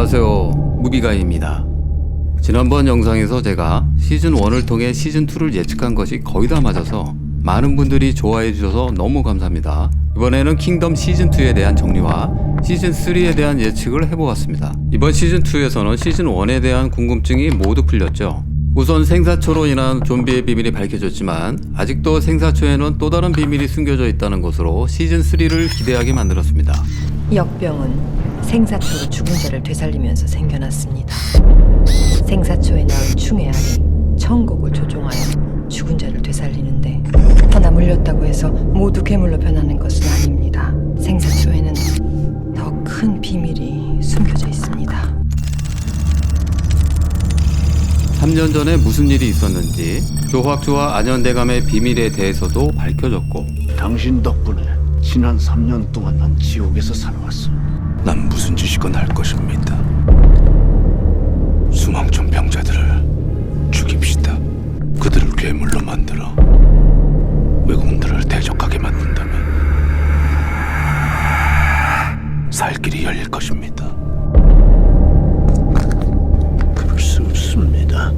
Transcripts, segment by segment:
안녕하세요, 무비가이입니다. 지난번 영상에서 제가 시즌1을 통해 시즌2를 예측한 것이 거의 다 맞아서 많은 분들이 좋아해 주셔서 너무 감사합니다. 이번에는 킹덤 시즌2에 대한 정리와 시즌3에 대한 예측을 해보았습니다. 이번 시즌2에서는 시즌1에 대한 궁금증이 모두 풀렸죠. 우선 생사초로 인한 좀비의 비밀이 밝혀졌지만 아직도 생사초에는 또 다른 비밀이 숨겨져 있다는 것으로 시즌3를 기대하게 만들었습니다. 역병은 생사초로 죽은 자를 되살리면서 생겨났습니다. 생사초에 나온 충의 알이 천국을 조종하여 죽은 자를 되살리는데 하나 물렸다고 해서 모두 괴물로 변하는 것은 아닙니다. 생사초에는 더 큰 비밀이 숨겨져 있습니다. 3년 전에 무슨 일이 있었는지 조학주와 안현대감의 비밀에 대해서도 밝혀졌고, 당신 덕분에 지난 3년 동안 난 지옥에서 살아왔어. 난 무슨 짓이건 할 것입니다. 수망촌 병자들을 죽입시다. 그들을 괴물로 만들어 외국인들을 대적하게 만든다면 살 길이 열릴 것입니다. 그럴 수 없습니다.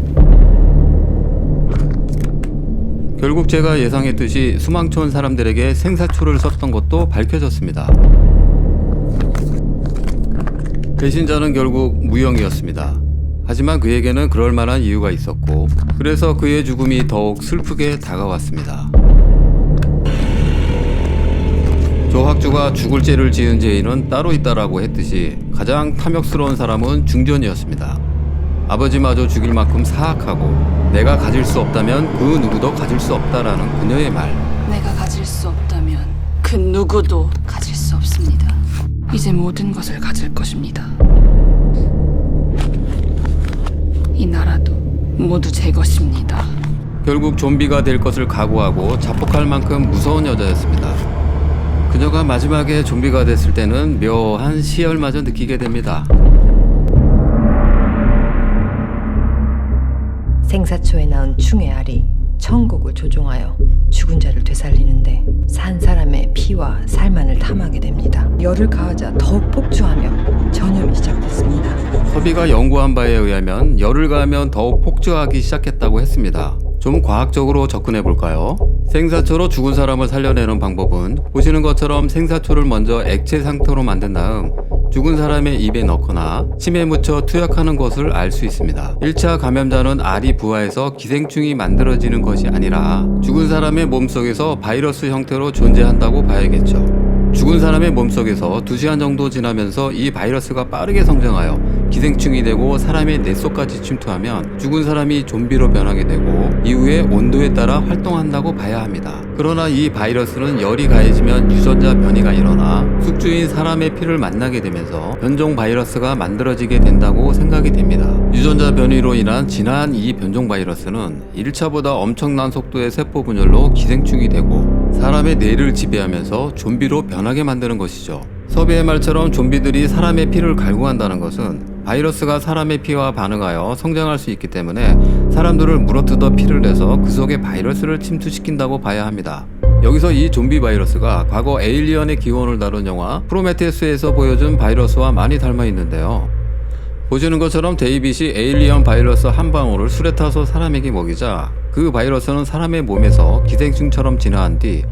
결국 제가 예상했듯이 수망촌 사람들에게 생사초를 썼던 것도 밝혀졌습니다. 배신자는 결국 무영이었습니다. 하지만 그에게는 그럴 만한 이유가 있었고, 그래서 그의 죽음이 더욱 슬프게 다가왔습니다. 조학주가 죽을 죄를 지은 죄인은 따로 있다라고 했듯이 가장 탐욕스러운 사람은 중전이었습니다. 아버지마저 죽일 만큼 사악하고 내가 가질 수 없다면 그 누구도 가질 수 없다라는 그녀의 말. 내가 가질 수 없다면 그 누구도 가질 수 없습니다. 이제 모든 것을 가질 것입니다. 이 나라도 모두 제 것입니다. 결국 좀비가 될 것을 각오하고 자폭할 만큼 무서운 여자였습니다. 그녀가 마지막에 좀비가 됐을 때는 묘한 시열마저 느끼게 됩니다. 생사초에 나온 충의 알이 천국을 조종하여 죽은 자를 되살리는데 산 사람의 피와 살만을 탐하게 됩니다. 열을 가하자 더욱 폭주하며 전염이 시작됐습니다. 서비가 연구한 바에 의하면 열을 가하면 더욱 폭주하기 시작했다고 했습니다. 좀 과학적으로 접근해 볼까요? 생사초로 죽은 사람을 살려내는 방법은 보시는 것처럼 생사초를 먼저 액체 상태로 만든 다음 죽은 사람의 입에 넣거나 침에 묻혀 투약하는 것을 알 수 있습니다. 1차 감염자는 알이 부화해서 기생충이 만들어지는 것이 아니라 죽은 사람의 몸속에서 바이러스 형태로 존재한다고 봐야겠죠. 죽은 사람의 몸속에서 2시간 정도 지나면서 이 바이러스가 빠르게 성장하여 기생충이 되고 사람의 뇌 속까지 침투하면 죽은 사람이 좀비로 변하게 되고 이후에 온도에 따라 활동한다고 봐야 합니다. 그러나 이 바이러스는 열이 가해지면 유전자 변이가 일어나 숙주인 사람의 피를 만나게 되면서 변종 바이러스가 만들어지게 된다고 생각이 됩니다. 유전자 변이로 인한 진화한 이 변종 바이러스는 1차보다 엄청난 속도의 세포 분열로 기생충이 되고 사람의 뇌를 지배하면서 좀비로 변하게 만드는 것이죠. 서비의 말처럼 좀비들이 사람의 피를 갈구한다는 것은 바이러스가 사람의 피와 반응하여 성장할 수 있기 때문에 사람들을 물어뜯어 피를 내서 그 속에 바이러스를 침투시킨다고 봐야 합니다. 여기서 이 좀비 바이러스가 과거 에일리언의 기원을 다룬 영화 프로메테우스에서 보여준 바이러스와 많이 닮아 있는데요. 보시는 것처럼 데이빗이 에일리언 바이러스 한 방울을 술에 타서 사람에게 먹이자 그 바이러스는 사람의 몸에서 기생충처럼 진화한 뒤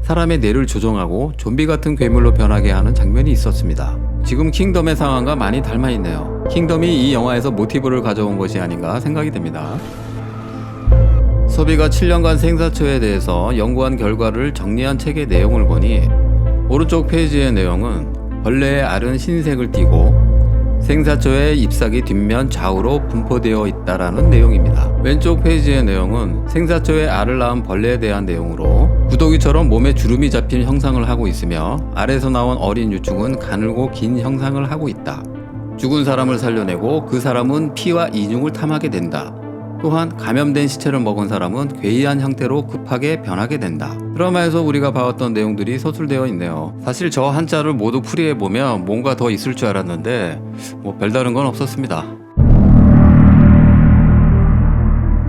사람의 뇌를 조종하고 좀비 같은 괴물로 변하게 하는 장면이 있었습니다. 지금 킹덤의 상황과 많이 닮아 있네요. 킹덤이 이 영화에서 모티브를 가져온 것이 아닌가 생각이 됩니다. 서비가 7년간 생사초에 대해서 연구한 결과를 정리한 책의 내용을 보니 오른쪽 페이지의 내용은 벌레의 알은 흰색을 띠고 생사초의 잎사귀 뒷면 좌우로 분포되어 있다라는 내용입니다. 왼쪽 페이지의 내용은 생사초의 알을 낳은 벌레에 대한 내용으로 구더기처럼 몸에 주름이 잡힌 형상을 하고 있으며 알에서 나온 어린 유충은 가늘고 긴 형상을 하고 있다. 죽은 사람을 살려내고 그 사람은 피와 이뇽을 탐하게 된다. 또한 감염된 시체를 먹은 사람은 괴이한 형태로 급하게 변하게 된다. 드라마에서 우리가 봐왔던 내용들이 서술되어 있네요. 사실 저 한자를 모두 풀이해보면 뭔가 더 있을 줄 알았는데 별다른 건 없었습니다.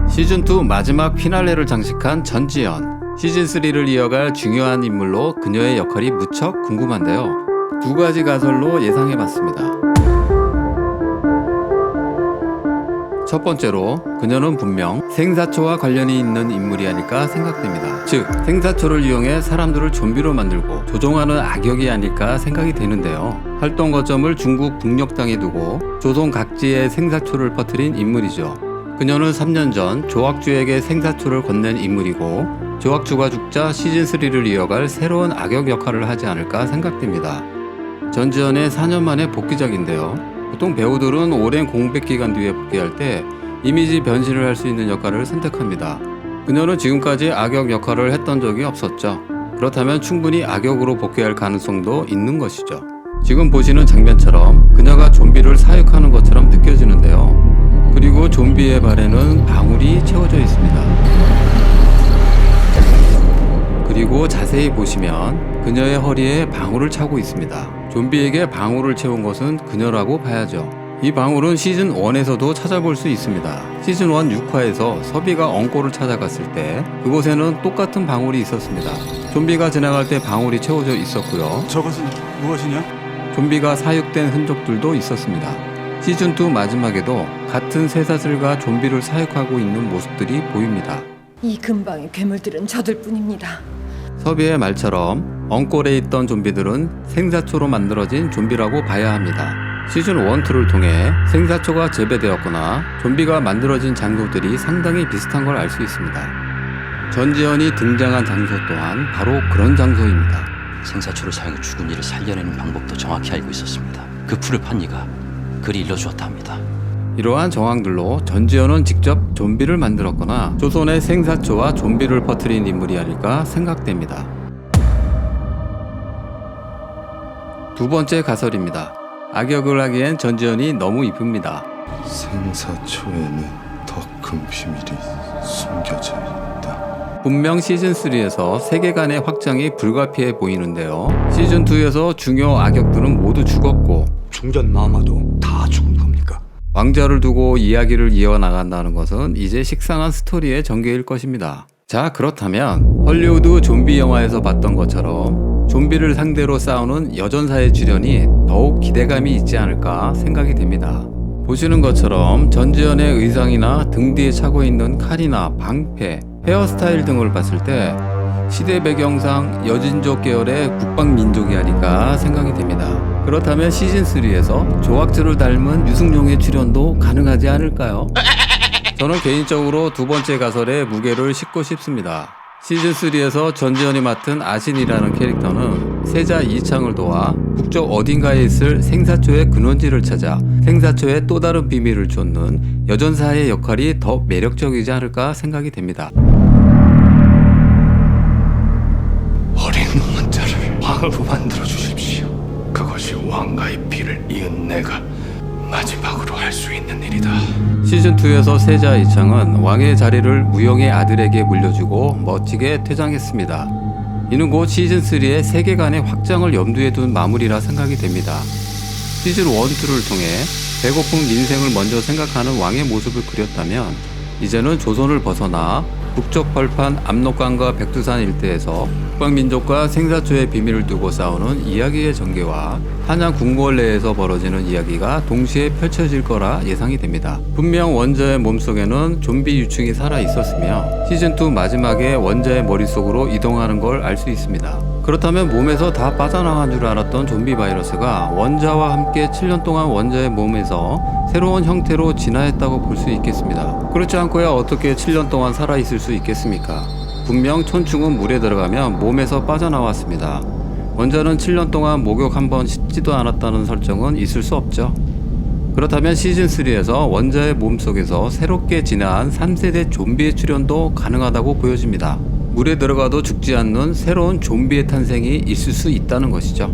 시즌2 마지막 피날레를 장식한 전지현. 시즌3를 이어갈 중요한 인물로 그녀의 역할이 무척 궁금한데요. 2가지 가설로 예상해봤습니다. 첫 번째로 그녀는 분명 생사초와 관련이 있는 인물이 아닐까 생각됩니다. 즉 생사초를 이용해 사람들을 좀비로 만들고 조종하는 악역이 아닐까 생각이 되는데요. 활동 거점을 중국 북녘 땅에 두고 조선 각지에 생사초를 퍼뜨린 인물이죠. 그녀는 3년 전 조학주에게 생사초를 건넨 인물이고 조학주가 죽자 시즌3를 이어갈 새로운 악역 역할을 하지 않을까 생각됩니다. 전지현의 4년 만에 복귀작인데요. 보통 배우들은 오랜 공백 기간 뒤에 복귀할 때 이미지 변신을 할 수 있는 역할을 선택합니다. 그녀는 지금까지 악역 역할을 했던 적이 없었죠. 그렇다면 충분히 악역으로 복귀할 가능성도 있는 것이죠. 지금 보시는 장면처럼 그녀가 좀비를 사육하는 것처럼 느껴지는데요. 그리고 좀비의 발에는 방울이 채워져 있습니다. 그리고 자세히 보시면 그녀의 허리에 방울을 차고 있습니다. 좀비에게 방울을 채운 것은 그녀라고 봐야죠. 이 방울은 시즌1에서도 찾아볼 수 있습니다. 시즌1 6화에서 서비가 엉꼬를 찾아갔을 때 그곳에는 똑같은 방울이 있었습니다. 좀비가 지나갈 때 방울이 채워져 있었고요. 저것은 무엇이냐? 좀비가 사육된 흔적들도 있었습니다. 시즌2 마지막에도 같은 쇠사슬과 좀비를 사육하고 있는 모습들이 보입니다. 이 근방의 괴물들은 저들 뿐입니다. 서비의 말처럼 엉골에 있던 좀비들은 생사초로 만들어진 좀비라고 봐야 합니다. 시즌 1, 2를 통해 생사초가 재배되었거나 좀비가 만들어진 장소들이 상당히 비슷한 걸 알 수 있습니다. 전지현이 등장한 장소 또한 바로 그런 장소입니다. 생사초를 사용해 죽은 이를 살려내는 방법도 정확히 알고 있었습니다. 그 풀을 판 이가 그리 일러주었다 합니다. 이러한 정황들로 전지현은 직접 좀비를 만들었거나 조선의 생사초와 좀비를 퍼뜨린 인물이 아닐까 생각됩니다. 두 번째 가설입니다. 악역을 하기엔 전지현이 너무 이쁩니다. 생사초에는 더 큰 비밀이 숨겨져 있다. 분명 시즌3에서 세계관의 확장이 불가피해 보이는데요. 시즌2에서 중요 악역들은 모두 죽었고 중전 마마도 다 죽은 겁니까? 왕자를 두고 이야기를 이어나간다는 것은 이제 식상한 스토리의 전개일 것입니다. 자, 그렇다면 헐리우드 좀비 영화에서 봤던 것처럼 좀비를 상대로 싸우는 여전사의 출연이 더욱 기대감이 있지 않을까 생각이 됩니다. 보시는 것처럼 전지현의 의상이나 등 뒤에 차고 있는 칼이나 방패, 헤어스타일 등을 봤을 때 시대 배경상 여진족 계열의 국방민족이 아닐까 생각이 됩니다. 그렇다면 시즌3에서 조학주를 닮은 유승용의 출연도 가능하지 않을까요? 저는 개인적으로 두 번째 가설에 무게를 싣고 싶습니다. 시즌3에서 전지현이 맡은 아신이라는 캐릭터는 세자 이창을 도와 북쪽 어딘가에 있을 생사초의 근원지를 찾아 생사초의 또 다른 비밀을 쫓는 여전사의 역할이 더 매력적이지 않을까 생각이 됩니다. 어린 노문자를 왕으로 만들어 주십시오. 그것이 왕가의 피를 이은 내가 마지막으로 할 수 있는 일이다. 시즌2에서 세자 이창은 왕의 자리를 무영의 아들에게 물려주고 멋지게 퇴장했습니다. 이는 곧 시즌3의 세계관의 확장을 염두에 둔 마무리라 생각이 됩니다. 시즌 1, 2를 통해 배고픈 민생을 먼저 생각하는 왕의 모습을 그렸다면 이제는 조선을 벗어나 북쪽 벌판 압록강과 백두산 일대에서 북방민족과 생사초의 비밀을 두고 싸우는 이야기의 전개와 한양 궁궐 내에서 벌어지는 이야기가 동시에 펼쳐질 거라 예상이 됩니다. 분명 원자의 몸속에는 좀비 유충이 살아 있었으며 시즌2 마지막에 원자의 머릿속으로 이동하는 걸 알 수 있습니다. 그렇다면 몸에서 다 빠져나간 줄 알았던 좀비 바이러스가 원자와 함께 7년 동안 원자의 몸에서 새로운 형태로 진화했다고 볼 수 있겠습니다. 그렇지 않고야 어떻게 7년 동안 살아있을 수 있겠습니까? 분명 촌충은 물에 들어가면 몸에서 빠져나왔습니다. 원자는 7년 동안 목욕 한 번 씻지도 않았다는 설정은 있을 수 없죠. 그렇다면 시즌3에서 원자의 몸속에서 새롭게 진화한 3세대 좀비의 출현도 가능하다고 보여집니다. 물에 들어가도 죽지 않는 새로운 좀비의 탄생이 있을 수 있다는 것이죠.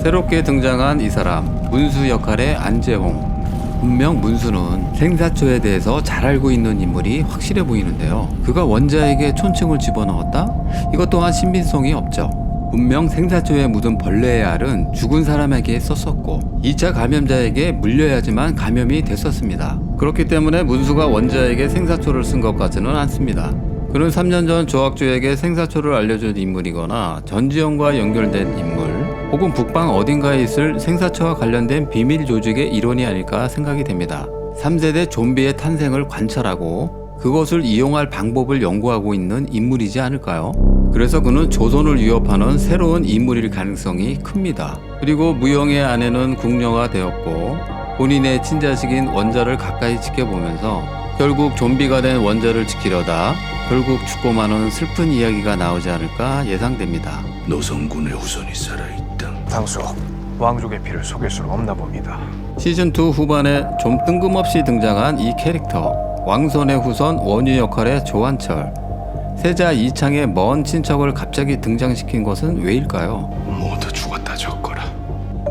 새롭게 등장한 이 사람, 문수 역할의 안재홍. 분명 문수는 생사초에 대해서 잘 알고 있는 인물이 확실해 보이는데요. 그가 원자에게 촌층을 집어넣었다? 이것 또한 신빙성이 없죠. 분명 생사초에 묻은 벌레의 알은 죽은 사람에게 썼었고 2차 감염자에게 물려야지만 감염이 됐었습니다. 그렇기 때문에 문수가 원자에게 생사초를 쓴 것 같지는 않습니다. 그는 3년 전 조학주에게 생사초를 알려준 인물이거나 전지현과 연결된 인물 혹은 북방 어딘가에 있을 생사초와 관련된 비밀 조직의 일원이 아닐까 생각이 됩니다. 3세대 좀비의 탄생을 관찰하고 그것을 이용할 방법을 연구하고 있는 인물이지 않을까요? 그래서 그는 조선을 위협하는 새로운 인물일 가능성이 큽니다. 그리고 무영의 아내는 궁녀가 되었고 본인의 친자식인 원자를 가까이 지켜보면서 결국 좀비가 된 원자를 지키려다 결국 죽고 마는 슬픈 이야기가 나오지 않을까 예상됩니다. 노성군의 후손이 살아있다. 당수 왕족의 피를 속일 수는 없나 봅니다. 시즌2 후반에 좀 뜬금없이 등장한 이 캐릭터, 왕선의 후손 원유 역할의 조한철, 세자 이창의 먼 친척을 갑자기 등장시킨 것은 왜일까요? 모두 죽었다 적거라.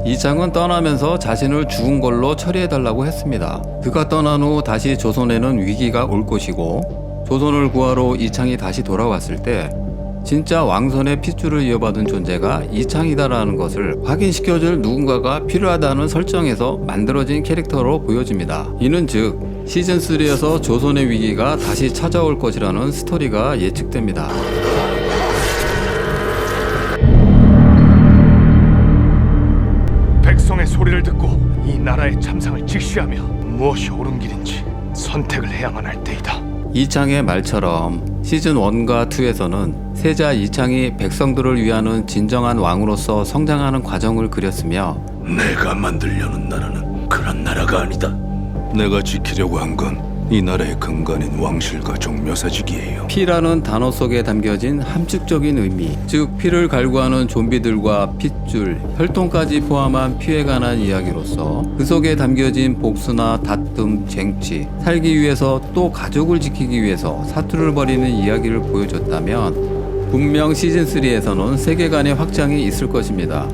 이창은 떠나면서 자신을 죽은 걸로 처리해달라고 했습니다. 그가 떠난 후 다시 조선에는 위기가 올 것이고 조선을 구하러 이창이 다시 돌아왔을 때 진짜 왕선의 핏줄을 이어받은 존재가 이창이다라는 것을 확인시켜줄 누군가가 필요하다는 설정에서 만들어진 캐릭터로 보여집니다. 이는 즉 시즌3에서 조선의 위기가 다시 찾아올 것이라는 스토리가 예측됩니다. 백성의 소리를 듣고 이 나라의 참상을 직시하며 무엇이 옳은 길인지 선택을 해야만 할 때이다. 이창의 말처럼 시즌1과 2에서는 세자 이창이 백성들을 위하는 진정한 왕으로서 성장하는 과정을 그렸으며 내가 만들려는 나라는 그런 나라가 아니다. 내가 지키려고 한 건 이 나라의 근간인 왕실과 종묘사직이에요. 피라는 단어 속에 담겨진 함축적인 의미, 즉 피를 갈구하는 좀비들과 핏줄, 혈통까지 포함한 피에 관한 이야기로서 그 속에 담겨진 복수나 다툼, 쟁취, 살기 위해서 또 가족을 지키기 위해서 사투를 벌이는 이야기를 보여줬다면 분명 시즌3에서는 세계관의 확장이 있을 것입니다.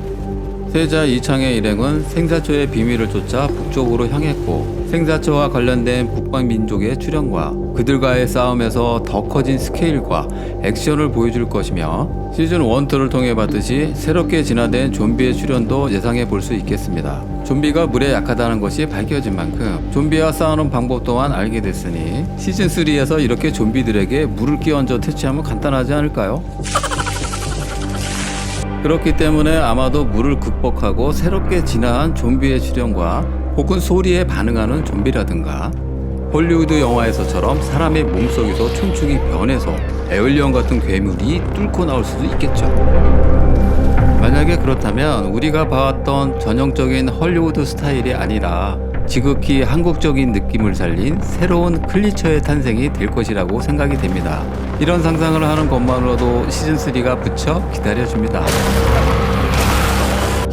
세자 이창의 일행은 생사초의 비밀을 쫓아 북쪽으로 향했고 생사초와 관련된 북방민족의 출현과 그들과의 싸움에서 더 커진 스케일과 액션을 보여줄 것이며 시즌 1, 2를 통해 봤듯이 새롭게 진화된 좀비의 출현도 예상해 볼 수 있겠습니다. 좀비가 물에 약하다는 것이 밝혀진 만큼 좀비와 싸우는 방법 또한 알게 됐으니 시즌 3에서 이렇게 좀비들에게 물을 끼얹어 퇴치하면 간단하지 않을까요? 그렇기 때문에 아마도 물을 극복하고 새롭게 진화한 좀비의 출현과 혹은 소리에 반응하는 좀비라든가 헐리우드 영화에서처럼 사람의 몸속에서 촌충이 변해서 에얼리언 같은 괴물이 뚫고 나올 수도 있겠죠. 만약에 그렇다면 우리가 봐왔던 전형적인 헐리우드 스타일이 아니라 지극히 한국적인 느낌을 살린 새로운 클리처의 탄생이 될 것이라고 생각이 됩니다. 이런 상상을 하는 것만으로도 시즌3가 부쩍 기다려집니다.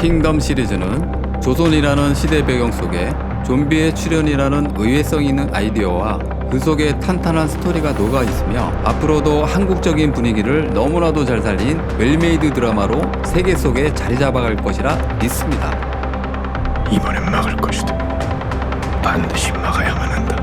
킹덤 시리즈는 조선이라는 시대 배경 속에 좀비의 출현이라는 의외성 있는 아이디어와 그 속에 탄탄한 스토리가 녹아 있으며 앞으로도 한국적인 분위기를 너무나도 잘 살린 웰메이드 드라마로 세계 속에 자리 잡아갈 것이라 믿습니다. 이번엔 막을 것이다. 반드시 막아야만 한다.